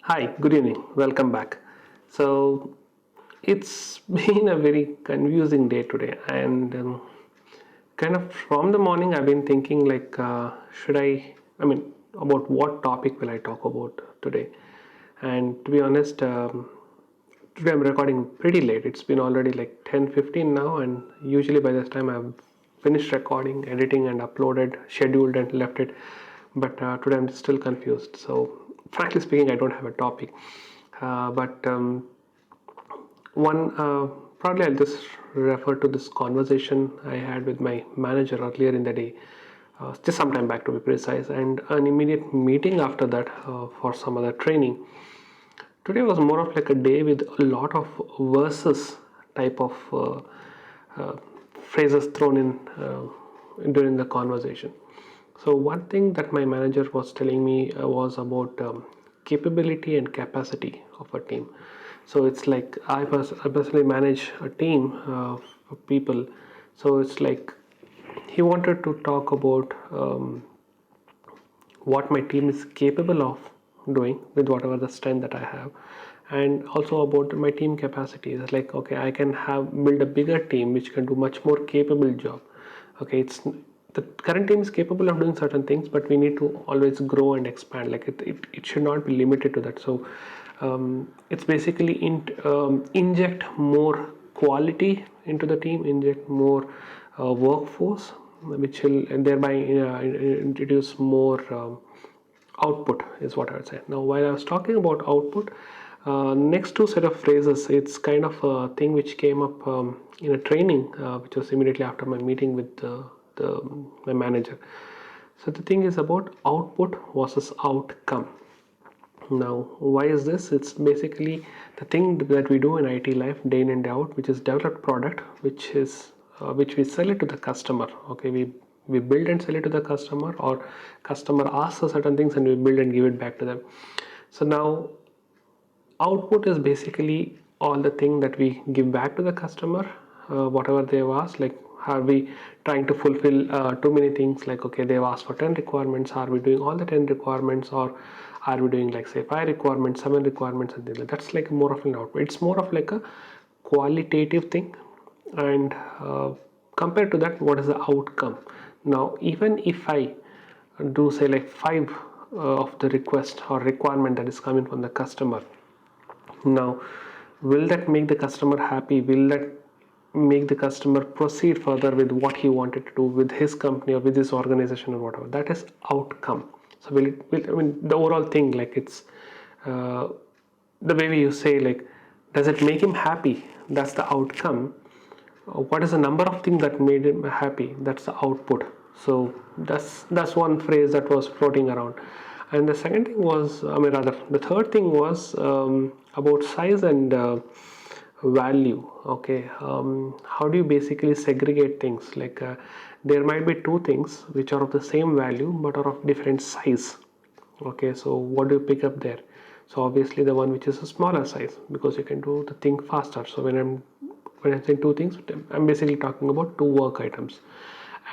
Hi, good evening. Welcome back. So it's been a very confusing day today, and kind of from the morning I've been thinking like, should about what topic will I talk about today? And to be honest, today I'm recording pretty late. It's been already like 10:15 now, and usually by this time I've finished recording, editing, and uploaded, scheduled, and left it. But today I'm still confused. So, frankly speaking, I don't have a topic. But one probably I'll just refer to this conversation I had with my manager earlier in the day, just some time back to be precise, and an immediate meeting after that for some other training. Today was more of like a day with a lot of verses type of phrases thrown in during the conversation. So one thing that my manager was telling me was about capability and capacity of a team. So it's like I personally manage a team of people. So it's like he wanted to talk about what my team is capable of doing with whatever the strength that I have, and also about my team capacity. It's like, okay, I can have build a bigger team which can do much more capable job. Okay, it's the current team is capable of doing certain things, but we need to always grow and expand. Like it should not be limited to that. So it's basically inject more quality into the team, inject more workforce, which will thereby introduce more output, is what I would say. Now, while I was talking about output, next two set of phrases, it's kind of a thing which came up in a training, which was immediately after my meeting with my manager. So the thing is about output versus outcome. Now, why is this? It's basically the thing that we do in IT life day in and day out, which is develop product, which we sell it to the customer. Okay, we build and sell it to the customer, or customer asks us certain things and we build and give it back to them. So now, output is basically all the thing that we give back to the customer, whatever they've asked. Like, are we trying to fulfill too many things? Like, okay, they've asked for 10 requirements, are we doing all the 10 requirements, or are we doing like say 5 requirements, 7 requirements, and things like that? That's like more of an output. It's more of like a qualitative thing. And compared to that, what is the outcome? Now, even if I do say like 5 of the request or requirement that is coming from the customer, now, will that make the customer happy? Will that make the customer proceed further with what he wanted to do with his company or with his organization or whatever? That is outcome. So the overall thing, like it's uh, the way you say, like, does it make him happy? That's the outcome. What is the number of things that made him happy? That's the output. So that's one phrase that was floating around. And the second thing was, rather, the third thing was about size and value. Okay, how do you basically segregate things? Like there might be two things which are of the same value but are of different size. Okay, so what do you pick up there? So obviously the one which is a smaller size, because you can do the thing faster. So when I'm saying two things, I'm basically talking about two work items,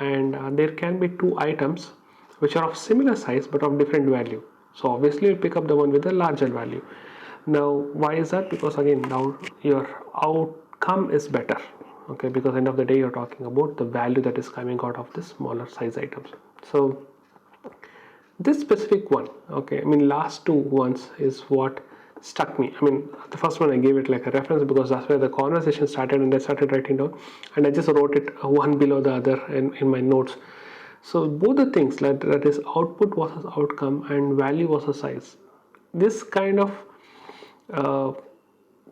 and there can be two items which are of similar size but of different value. So obviously you pick up the one with a larger value. Now, why is that? Because again, now your outcome is better. Okay, because end of the day you're talking about the value that is coming out of the smaller size items. So this specific one, okay, last two ones is what stuck me. The first one I gave it like a reference because that's where the conversation started, and I started writing down, and I just wrote it one below the other in my notes. So both the things, like that is output versus outcome and value versus size, this kind of uh,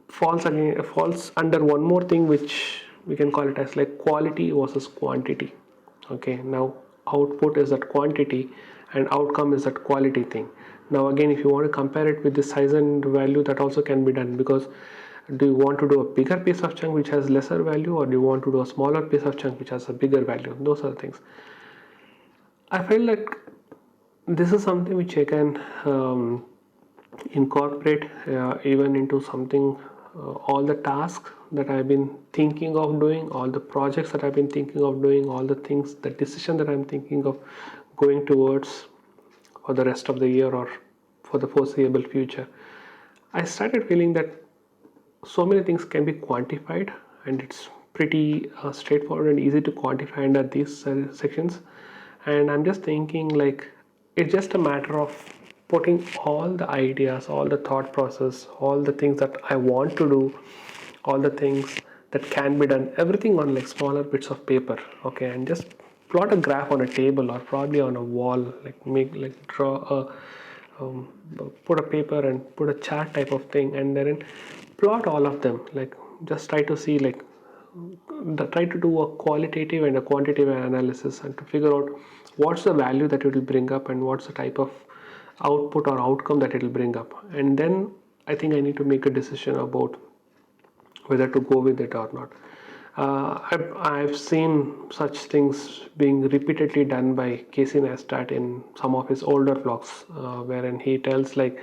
falls under one more thing, which we can call it as like quality versus quantity. Okay, now output is that quantity and outcome is that quality thing. Now again, if you want to compare it with the size and value, that also can be done, because do you want to do a bigger piece of chunk which has lesser value, or do you want to do a smaller piece of chunk which has a bigger value? Those are the things. I feel like this is something which I can incorporate even into something, all the tasks that I've been thinking of doing, all the projects that I've been thinking of doing, all the things, the decision that I'm thinking of going towards for the rest of the year or for the foreseeable future. I started feeling that so many things can be quantified, and it's pretty straightforward and easy to quantify under these sections. And I'm just thinking like it's just a matter of putting all the ideas, all the thought process, all the things that I want to do, all the things that can be done, everything on like smaller bits of paper, okay, and just plot a graph on a table or probably on a wall, like make like draw a um, put a paper and put a chart type of thing, and then plot all of them, like just try to see like try to do a qualitative and a quantitative analysis and to figure out what's the value that it will bring up and what's the type of output or outcome that it will bring up. And then I think I need to make a decision about whether to go with it or not. I've seen such things being repeatedly done by Casey Neistat in some of his older vlogs, wherein he tells like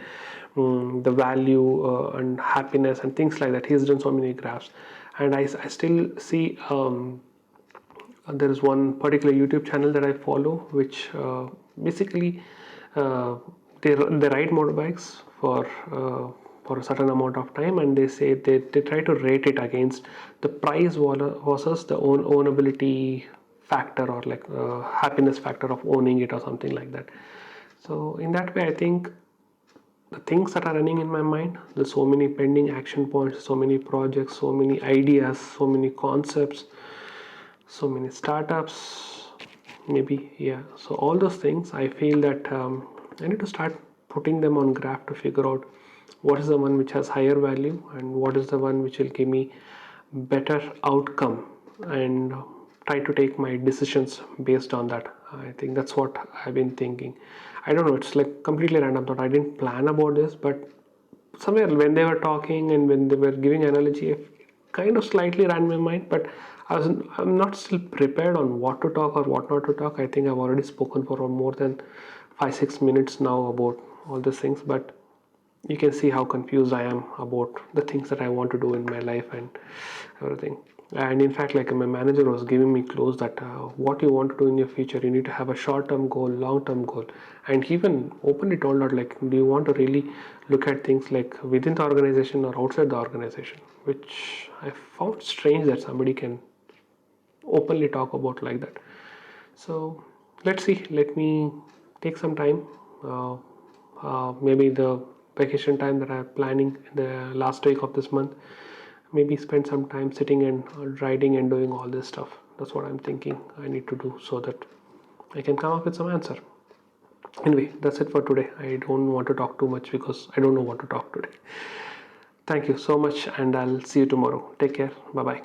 the value and happiness and things like that. He's done so many graphs, and I still see there is one particular YouTube channel that I follow, which basically uh, they ride motorbikes for a certain amount of time, and they say they try to rate it against the price versus the ownability factor, or like happiness factor of owning it or something like that. So in that way, I think the things that are running in my mind, there's so many pending action points, so many projects, so many ideas, so many concepts, so many startups, maybe, yeah. So all those things, I feel that I need to start putting them on graph to figure out what is the one which has higher value and what is the one which will give me better outcome, and try to take my decisions based on that. I think that's what I've been thinking. I don't know, it's like completely random thought. I didn't plan about this, but somewhere when they were talking and when they were giving analogy, it kind of slightly ran my mind, but I'm not still prepared on what to talk or what not to talk. I think I've already spoken for more than 5-6 minutes now about all these things, but you can see how confused I am about the things that I want to do in my life and everything. And in fact, like my manager was giving me clues that what you want to do in your future, you need to have a short-term goal, long-term goal. And he even openly told out like, do you want to really look at things like within the organization or outside the organization? Which I found strange that somebody can openly talk about like that. So let's see. Let me take some time. Maybe the vacation time that I'm planning in the last week of this month. Maybe spend some time sitting and writing and doing all this stuff. That's what I'm thinking I need to do so that I can come up with some answer. Anyway, that's it for today. I don't want to talk too much because I don't know what to talk today. Thank you so much, and I'll see you tomorrow. Take care. Bye bye.